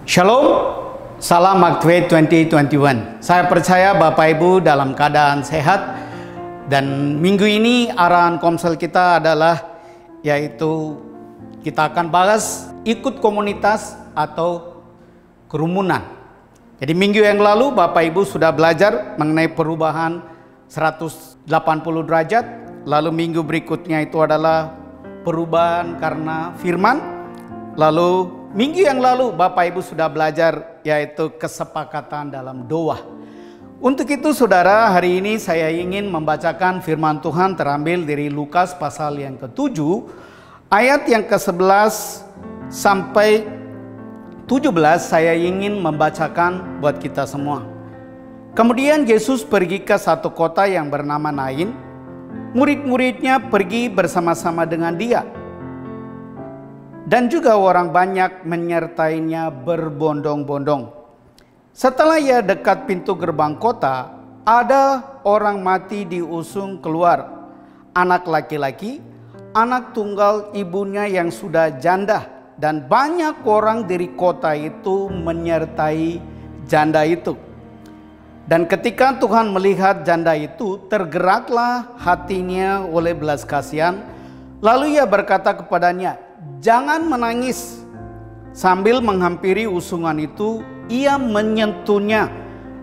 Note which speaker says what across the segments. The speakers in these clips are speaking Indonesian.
Speaker 1: Shalom, salam Activate 2021. Saya percaya Bapak Ibu dalam keadaan sehat. Dan minggu ini arahan komsel kita adalah yaitu kita akan bahas ikut komunitas atau kerumunan. Jadi minggu yang lalu Bapak Ibu sudah belajar mengenai perubahan 180 derajat. Lalu minggu berikutnya itu adalah perubahan karena firman. Lalu minggu yang lalu Bapak Ibu sudah belajar yaitu kesepakatan dalam doa. Untuk itu saudara, hari ini saya ingin membacakan firman Tuhan terambil dari Lukas pasal yang ke-7 ayat yang ke-11 sampai 17. Saya ingin membacakan buat kita semua. Kemudian Yesus pergi ke satu kota yang bernama Nain. Murid-muridnya pergi bersama-sama dengan dia. Dan juga orang banyak menyertainya berbondong-bondong. Setelah ia dekat pintu gerbang kota, ada orang mati diusung keluar. Anak laki-laki, anak tunggal ibunya yang sudah janda. Dan banyak orang dari kota itu menyertai janda itu. Dan ketika Tuhan melihat janda itu, tergeraklah hatinya oleh belas kasihan. Lalu ia berkata kepadanya, "Jangan menangis." Sambil menghampiri usungan itu, ia menyentuhnya.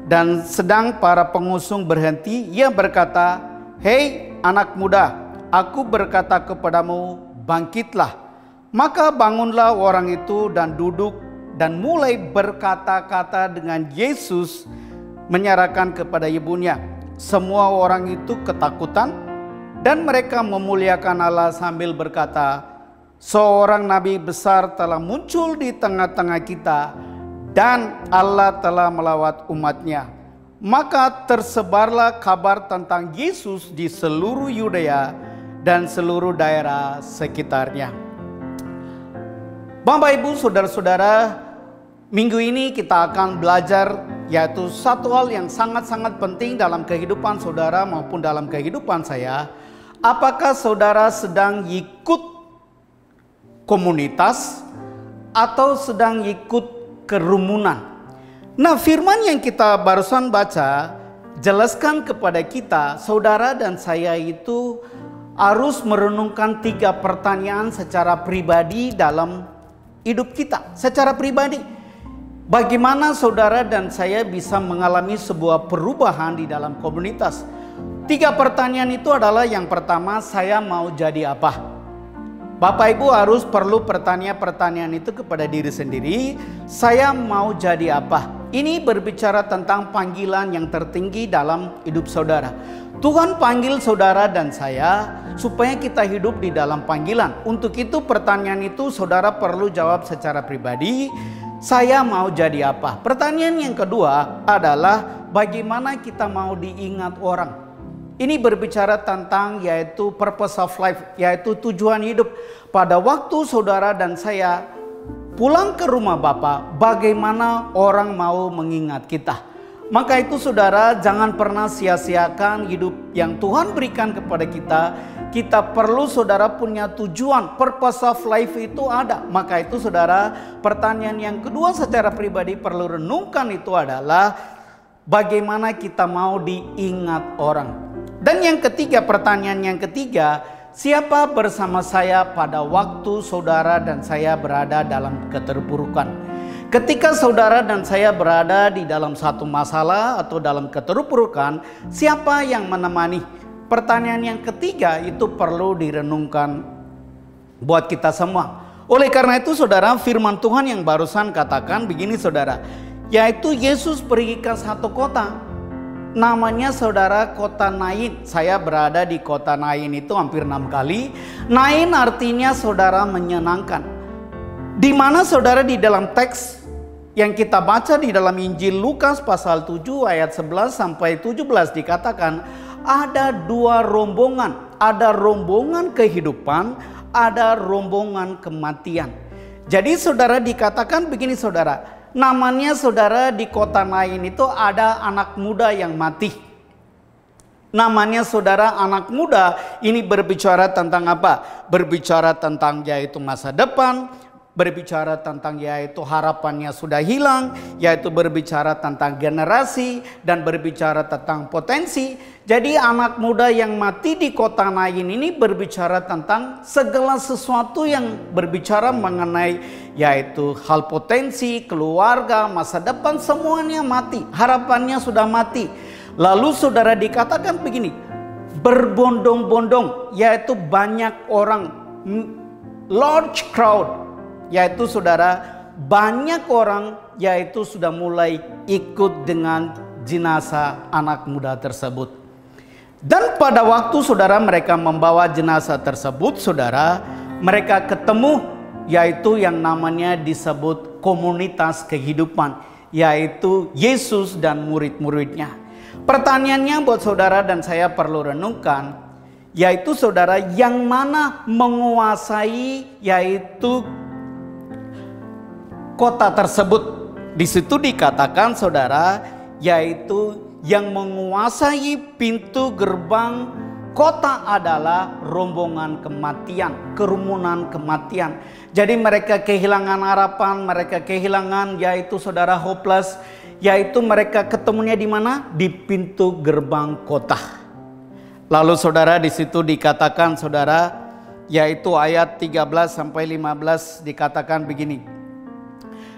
Speaker 1: Dan sedang para pengusung berhenti, ia berkata, "Hei anak muda, aku berkata kepadamu, bangkitlah." Maka bangunlah orang itu dan duduk dan mulai berkata-kata dengan Yesus, menyerahkan kepada ibunya. Semua orang itu ketakutan dan mereka memuliakan Allah sambil berkata, "Seorang nabi besar telah muncul di tengah-tengah kita dan Allah telah melawat umatnya." Maka tersebarlah kabar tentang Yesus di seluruh Yudea dan seluruh daerah sekitarnya. Bapak Ibu saudara-saudara, minggu ini kita akan belajar yaitu satu hal yang sangat-sangat penting dalam kehidupan saudara maupun dalam kehidupan saya. Apakah saudara sedang ikut komunitas atau sedang ikut kerumunan? Nah, firman yang kita barusan baca jelaskan kepada kita, saudara dan saya itu harus merenungkan 3 pertanyaan secara pribadi dalam hidup kita. Secara pribadi, bagaimana saudara dan saya bisa mengalami sebuah perubahan di dalam komunitas? 3 pertanyaan itu adalah yang pertama, saya mau jadi apa? Bapak Ibu harus perlu pertanyaan itu kepada diri sendiri. Saya mau jadi apa? Ini berbicara tentang panggilan yang tertinggi dalam hidup saudara. Tuhan panggil saudara dan saya supaya kita hidup di dalam panggilan. Untuk itu pertanyaan itu saudara perlu jawab secara pribadi. Saya mau jadi apa? Pertanyaan yang kedua adalah bagaimana kita mau diingat orang? Ini berbicara tentang yaitu purpose of life, yaitu tujuan hidup. Pada waktu saudara dan saya pulang ke rumah Bapa, bagaimana orang mau mengingat kita? Maka itu saudara, jangan pernah sia-siakan hidup yang Tuhan berikan kepada kita. Kita perlu saudara punya tujuan, purpose of life itu ada. Maka itu saudara, pertanyaan yang kedua secara pribadi perlu renungkan itu adalah bagaimana kita mau diingat orang. Dan yang ketiga, pertanyaan yang ketiga, siapa bersama saya pada waktu saudara dan saya berada dalam keterpurukan? Ketika saudara dan saya berada di dalam satu masalah atau dalam keterpurukan, siapa yang menemani? Pertanyaan yang ketiga itu perlu direnungkan buat kita semua. Oleh karena itu saudara, firman Tuhan yang barusan katakan begini saudara, yaitu Yesus pergi ke satu kota. Namanya saudara kota Nain. Saya berada di kota Nain itu hampir 6 kali. Nain artinya saudara menyenangkan. Di mana saudara di dalam teks yang kita baca di dalam Injil Lukas pasal 7 ayat 11 sampai 17 dikatakan ada 2 rombongan. Ada rombongan kehidupan, ada rombongan kematian. Jadi saudara dikatakan begini saudara. Namanya saudara di kota Nain itu ada anak muda yang mati. Namanya saudara anak muda ini berbicara tentang apa? Berbicara tentang yaitu masa depan, berbicara tentang yaitu harapannya sudah hilang, yaitu berbicara tentang generasi dan berbicara tentang potensi. Jadi anak muda yang mati di kota Nain ini berbicara tentang segala sesuatu yang berbicara mengenai yaitu hal potensi, keluarga, masa depan, semuanya mati. Harapannya sudah mati. Lalu saudara dikatakan begini, berbondong-bondong, yaitu banyak orang, large crowd, yaitu saudara banyak orang yaitu sudah mulai ikut dengan jenazah anak muda tersebut. Dan pada waktu saudara mereka membawa jenazah tersebut, saudara, mereka ketemu yaitu yang namanya disebut komunitas kehidupan, yaitu Yesus dan murid-muridnya. Pertanyaannya buat saudara dan saya perlu renungkan, yaitu saudara, yang mana menguasai yaitu kota tersebut. Di situ dikatakan saudara, yaitu yang menguasai pintu gerbang kota adalah rombongan kematian, kerumunan kematian. Jadi mereka kehilangan harapan, mereka kehilangan yaitu saudara hopeless, yaitu mereka ketemunya di mana? Di pintu gerbang kota. Lalu saudara di situ dikatakan saudara, yaitu ayat 13 sampai 15 dikatakan begini.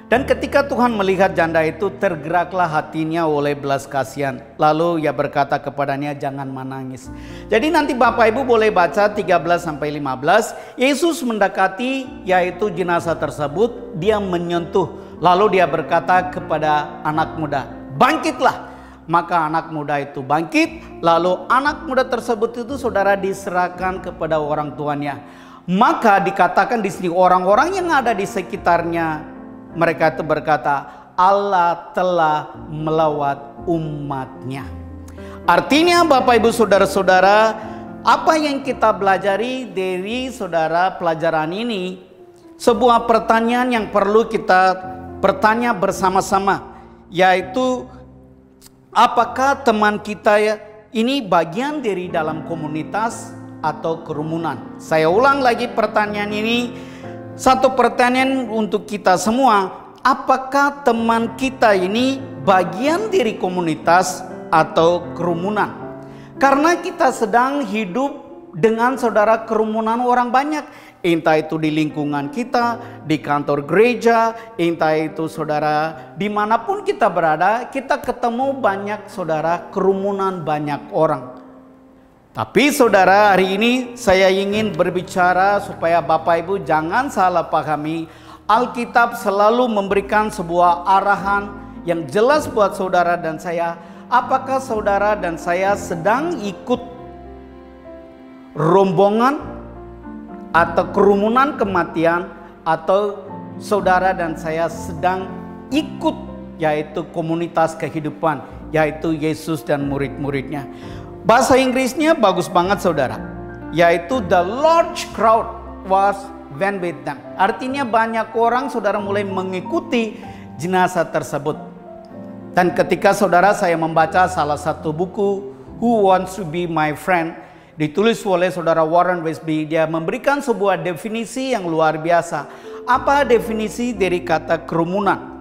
Speaker 1: Dan ketika Tuhan melihat janda itu, tergeraklah hatinya oleh belas kasihan. Lalu ia berkata kepadanya, jangan menangis. Jadi nanti Bapak Ibu boleh baca 13 sampai 15. Yesus mendekati yaitu jenazah tersebut, dia menyentuh. Lalu dia berkata kepada anak muda, bangkitlah. Maka anak muda itu bangkit. Lalu anak muda tersebut itu saudara diserahkan kepada orang tuanya. Maka dikatakan di sini orang-orang yang ada di sekitarnya, mereka itu berkata, Allah telah melawat umatnya. Artinya Bapak Ibu Saudara-saudara, apa yang kita pelajari dari saudara pelajaran ini, sebuah pertanyaan yang perlu kita bertanya bersama-sama, yaitu apakah teman kita ini bagian dari dalam komunitas atau kerumunan? Saya ulang lagi pertanyaan ini. Satu pertanyaan untuk kita semua, apakah teman kita ini bagian dari komunitas atau kerumunan? Karena kita sedang hidup dengan saudara kerumunan orang banyak, entah itu di lingkungan kita, di kantor gereja, entah itu saudara dimanapun kita berada, kita ketemu banyak saudara kerumunan banyak orang. Tapi saudara, hari ini saya ingin berbicara supaya Bapak Ibu jangan salah pahami. Alkitab selalu memberikan sebuah arahan yang jelas buat saudara dan saya. Apakah saudara dan saya sedang ikut rombongan atau kerumunan kematian, atau saudara dan saya sedang ikut yaitu komunitas kehidupan, yaitu Yesus dan murid-muridnya. Bahasa Inggrisnya bagus banget saudara, yaitu the large crowd was went with them. Artinya banyak orang saudara mulai mengikuti jenazah tersebut. Dan ketika saudara saya membaca salah satu buku, Who Wants to Be My Friend, ditulis oleh saudara Warren Wiersbe, dia memberikan sebuah definisi yang luar biasa. Apa definisi dari kata kerumunan?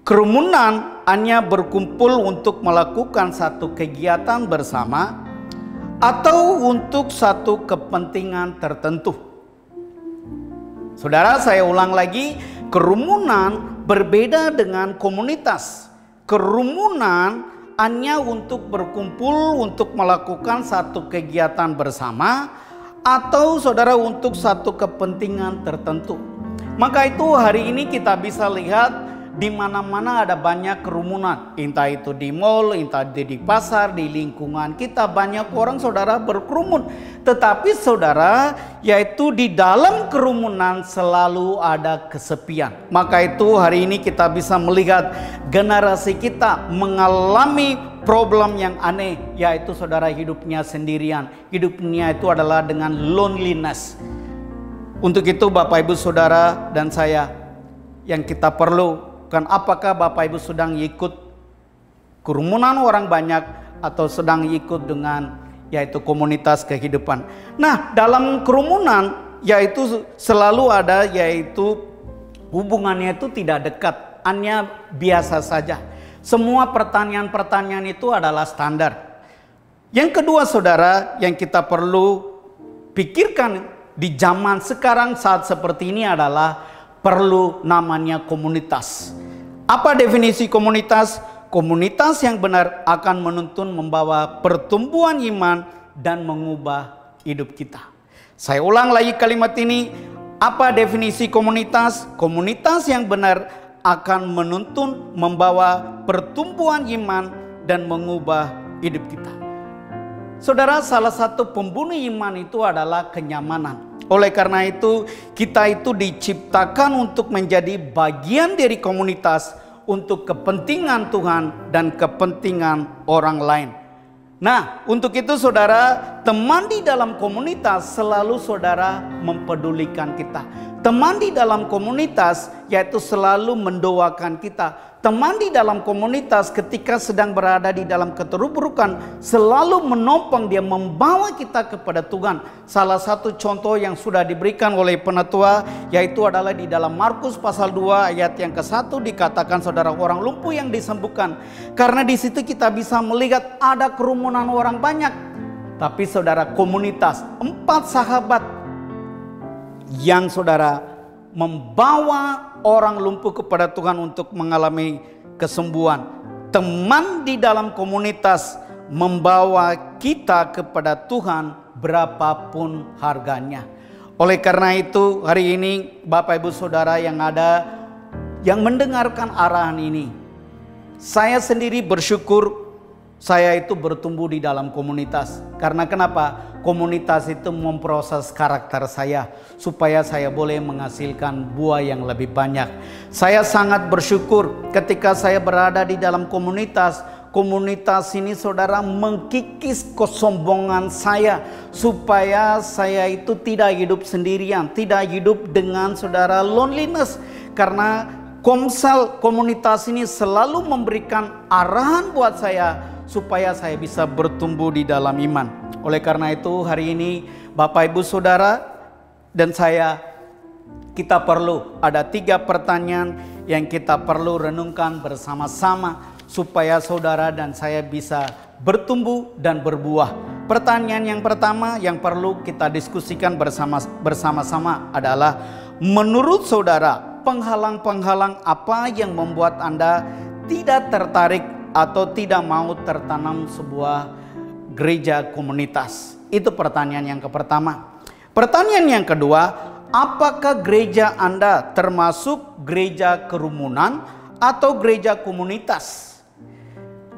Speaker 1: Kerumunan hanya berkumpul untuk melakukan satu kegiatan bersama atau untuk satu kepentingan tertentu. Saudara, saya ulang lagi, kerumunan berbeda dengan komunitas. Kerumunan hanya untuk berkumpul untuk melakukan satu kegiatan bersama atau saudara untuk satu kepentingan tertentu. Maka itu hari ini kita bisa lihat di mana-mana ada banyak kerumunan, entah itu di mall, entah di pasar, di lingkungan kita banyak orang saudara berkerumun. Tetapi saudara, yaitu di dalam kerumunan selalu ada kesepian. Maka itu hari ini kita bisa melihat generasi kita mengalami problem yang aneh, yaitu saudara hidupnya sendirian. Hidupnya itu adalah dengan loneliness. Untuk itu Bapak Ibu Saudara dan saya, yang kita perlu kan, apakah Bapak Ibu sedang ikut kerumunan orang banyak atau sedang ikut dengan yaitu komunitas kehidupan. Nah, dalam kerumunan yaitu selalu ada yaitu hubungannya itu tidak dekat, hanya biasa saja. Semua pertanyaan-pertanyaan itu adalah standar. Yang kedua saudara, yang kita perlu pikirkan di zaman sekarang saat seperti ini adalah perlu namanya komunitas. Apa definisi komunitas? Komunitas yang benar akan menuntun membawa pertumbuhan iman dan mengubah hidup kita. Saya ulang lagi kalimat ini. Apa definisi komunitas? Komunitas yang benar akan menuntun membawa pertumbuhan iman dan mengubah hidup kita. Saudara, salah satu pembunuh iman itu adalah kenyamanan. Oleh karena itu, kita itu diciptakan untuk menjadi bagian dari komunitas untuk kepentingan Tuhan dan kepentingan orang lain. Nah, untuk itu saudara, teman di dalam komunitas selalu saudara mempedulikan kita. Teman di dalam komunitas yaitu selalu mendoakan kita. Teman di dalam komunitas ketika sedang berada di dalam keterpurukan selalu menopang, dia membawa kita kepada Tuhan. Salah satu contoh yang sudah diberikan oleh penatua yaitu adalah di dalam Markus pasal 2 ayat yang ke-1 dikatakan saudara, orang lumpuh yang disembuhkan. Karena di situ kita bisa melihat ada kerumunan orang banyak. Tapi saudara, komunitas 4 sahabat yang saudara membawa orang lumpuh kepada Tuhan untuk mengalami kesembuhan. Teman di dalam komunitas membawa kita kepada Tuhan berapapun harganya. Oleh karena itu hari ini Bapak Ibu Saudara yang ada, yang mendengarkan arahan ini, saya sendiri bersyukur saya itu bertumbuh di dalam komunitas. Karena kenapa? Komunitas itu memproses karakter saya supaya saya boleh menghasilkan buah yang lebih banyak. Saya sangat bersyukur ketika saya berada di dalam komunitas. Komunitas ini saudara mengkikis kesombongan saya supaya saya itu tidak hidup sendirian, tidak hidup dengan saudara loneliness. Karena Komsel komunitas ini selalu memberikan arahan buat saya supaya saya bisa bertumbuh di dalam iman. Oleh karena itu hari ini Bapak Ibu Saudara dan saya, kita perlu ada 3 pertanyaan yang kita perlu renungkan bersama-sama supaya saudara dan saya bisa bertumbuh dan berbuah. Pertanyaan yang pertama yang perlu kita diskusikan bersama-sama adalah, menurut saudara penghalang-penghalang apa yang membuat Anda tidak tertarik atau tidak mau tertanam sebuah gereja komunitas? Itu pertanyaan yang pertama. Pertanyaan yang kedua, apakah gereja Anda termasuk gereja kerumunan atau gereja komunitas?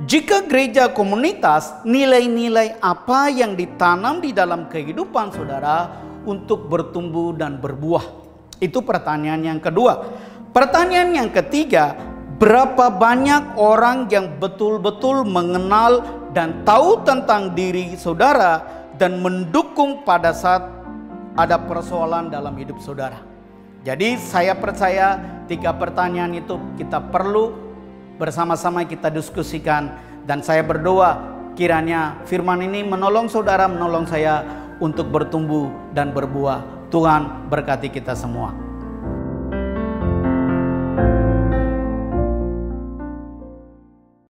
Speaker 1: Jika gereja komunitas, nilai-nilai apa yang ditanam di dalam kehidupan saudara untuk bertumbuh dan berbuah? Itu pertanyaan yang kedua. Pertanyaan yang ketiga, berapa banyak orang yang betul-betul mengenal dan tahu tentang diri saudara dan mendukung pada saat ada persoalan dalam hidup saudara? Jadi saya percaya 3 pertanyaan itu kita perlu bersama-sama kita diskusikan, dan saya berdoa kiranya firman ini menolong saudara, menolong saya untuk bertumbuh dan berbuah. Tuhan berkati kita semua.